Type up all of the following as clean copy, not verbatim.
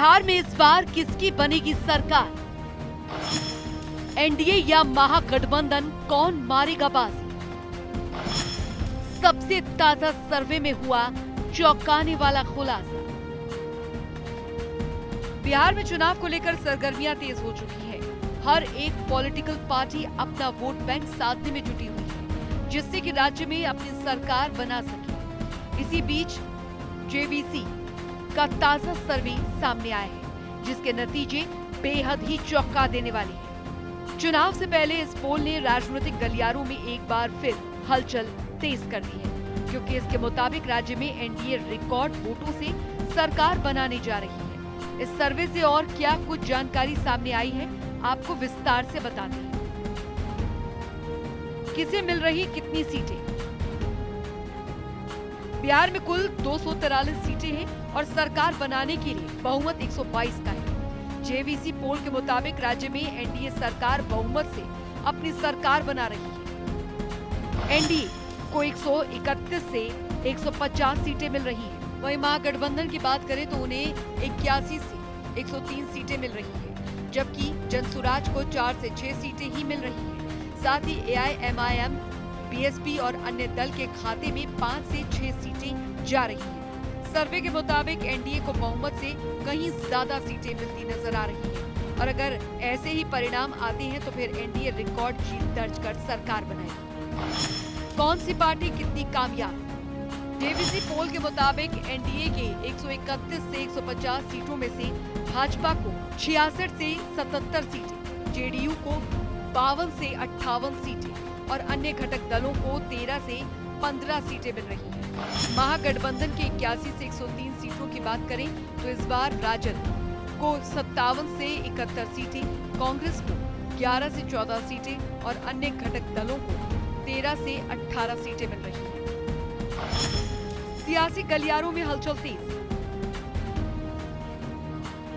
बिहार में इस बार किसकी बनेगी सरकार? एनडीए या महागठबंधन, कौन मारेगा बाजी? सबसे ताजा सर्वे में हुआ चौंकाने वाला खुलासा। बिहार में चुनाव को लेकर सरगर्मियां तेज हो चुकी है। हर एक पॉलिटिकल पार्टी अपना वोट बैंक साधने में जुटी हुई है, जिससे कि राज्य में अपनी सरकार बना सके। इसी बीच जेवीसी का ताजा सर्वे सामने आया है, जिसके नतीजे बेहद ही चौंका देने वाले हैं। चुनाव से पहले इस पोल ने राजनीतिक गलियारों में एक बार फिर हलचल तेज कर दी है, क्योंकि इसके मुताबिक राज्य में एनडीए रिकॉर्ड वोटों से सरकार बनाने जा रही है। इस सर्वे से और क्या कुछ जानकारी सामने आई है, आपको विस्तार से बताते हैं। किसे मिल रही कितनी सीटें? बिहार में कुल 243 सीटें हैं और सरकार बनाने के लिए बहुमत 122 का है। जेवीसी पोल के मुताबिक राज्य में एनडीए सरकार बहुमत से अपनी सरकार बना रही है। एनडीए को 131 से 150 सीटें मिल रही हैं। वहीं महागठबंधन की बात करें तो उन्हें 81 से 103 सीटें मिल रही है, जबकि जनसुराज को 4 से 6 सीटें ही मिल रही है। साथ ही एआईएमआईएम, बीएसपी और अन्य दल के खाते में 5 से 6 सीटें जा रही हैं। सर्वे के मुताबिक एनडीए को बहुमत से कहीं ज्यादा सीटें मिलती नजर आ रही हैं, और अगर ऐसे ही परिणाम आते हैं तो फिर एनडीए रिकॉर्ड जीत दर्ज कर सरकार बनाएगी। कौन सी पार्टी कितनी कामयाब? जेवीसी पोल के मुताबिक एनडीए के 131 से 150 सीटों में से भाजपा को 66 से 77 सीटें, जेडीयू को 52 से 58 सीटें और अन्य घटक दलों को 13 से 15 सीटें मिल रही हैं। महागठबंधन के 81 से 103 सीटों की बात करें तो इस बार राजद को 57 से 71 सीटें, कांग्रेस को 11 से 14 सीटें और अन्य घटक दलों को 13 से 18 सीटें मिल रही हैं। सियासी गलियारों में हलचल तेज।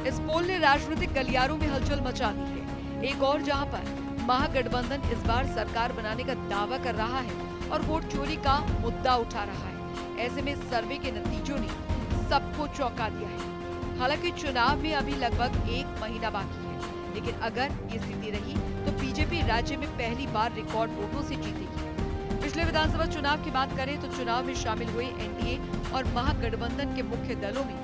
इस पोल ने राजनीतिक गलियारों में हलचल मचा दी है। एक और जहां पर महागठबंधन इस बार सरकार बनाने का दावा कर रहा है और वोट चोरी का मुद्दा उठा रहा है। ऐसे में सर्वे के नतीजों ने सबको चौंका दिया है। हालांकि चुनाव में अभी लगभग 1 महीना बाकी है, लेकिन अगर ये स्थिति रही तो बीजेपी राज्य में पहली बार रिकॉर्ड वोटों से जीतेगी। पिछले विधानसभा चुनाव की बात करें तो चुनाव में शामिल हुए एनडीए और महागठबंधन के मुख्य दलों में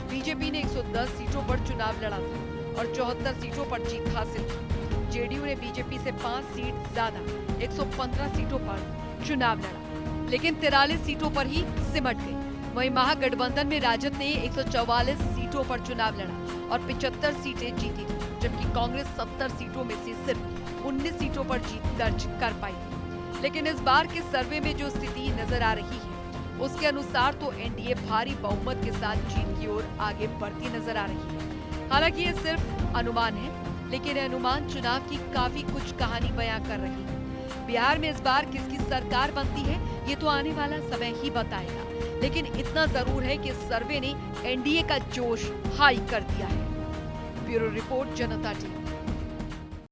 बीजेपी ने 110 सीटों पर चुनाव लड़ा था और 74 सीटों पर जीत हासिल की। जेडीयू ने बीजेपी से 5 सीट ज्यादा 115 सीटों पर चुनाव लड़ा, लेकिन 43 सीटों पर ही सिमट गई। वहीं महागठबंधन में राजद ने 144 सीटों पर चुनाव लड़ा और 75 सीटें जीती थी, जबकि कांग्रेस 70 सीटों में से सिर्फ 19 सीटों पर जीत दर्ज कर पाई थी। लेकिन इस बार के सर्वे में जो स्थिति नजर आ रही है, उसके अनुसार तो एनडीए भारी बहुमत के साथ जीत की ओर आगे बढ़ती नजर आ रही है। हालांकि ये सिर्फ अनुमान है, लेकिन अनुमान चुनाव की काफी कुछ कहानी बयां कर रही है। बिहार में इस बार किसकी सरकार बनती है, ये तो आने वाला समय ही बताएगा, लेकिन इतना जरूर है कि सर्वे ने एनडीए का जोश हाई कर दिया है। ब्यूरो रिपोर्ट, जनता टीवी।